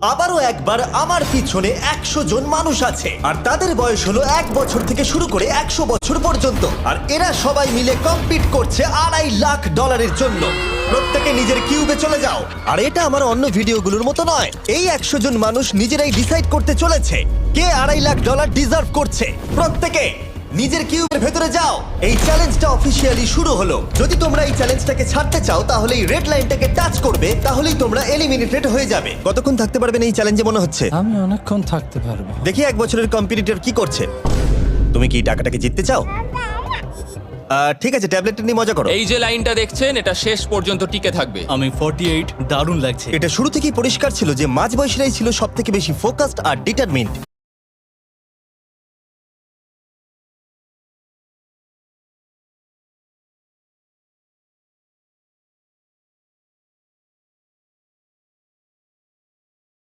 আবারও একবার আমার পিছনে 100 জন মানুষ আছে আর তাদের বয়স হলো 1 বছর থেকে শুরু করে 100 বছর পর্যন্ত। আর এরা সবাই মিলে কম্পিট করছে $2.5 লাখ জন্য। প্রত্যেকে নিজের কিউবে চলে যাও। আর এটা আমার অন্য ভিডিওগুলোর মতো নয়। এই 100 জন মানুষ নিজেরাই ডিসাইড করতে চলেছে কে $2.5 লাখ ডিজার্ভ করছে। প্রত্যেকে নিজের কিউবের ভেতরে যাও। এই চ্যালেঞ্জটা অফিসিয়ালি শুরু হলো। যদি তোমরা এই চ্যালেঞ্জটাকে ছাড়তে চাও তাহলে এই রেড লাইনটাকে টাচ করবে, তাহলেই তোমরা এলিমিনেটেড হয়ে যাবে। কতক্ষণ থাকতে পারবেন এই চ্যালেঞ্জে মনে হচ্ছে? আমি অনেকক্ষণ থাকতে পারবো। দেখি 1 বছরের কম্পিটিটর কি করছে। তুমি কি টাকাটাকে জিততে চাও? ঠিক আছে, ট্যাবলেটটা নিয়ে মজা করো। এই যে লাইনটা দেখছেন এটা শেষ পর্যন্ত টিকে থাকবে। আমি 48 দারুণ লাগছে। এটা শুরু থেকেই পরিষ্কার ছিল যে মাঝবয়সীরাই ছিল সবথেকে বেশি ফোকাসড আর ডিটারমিন্ড।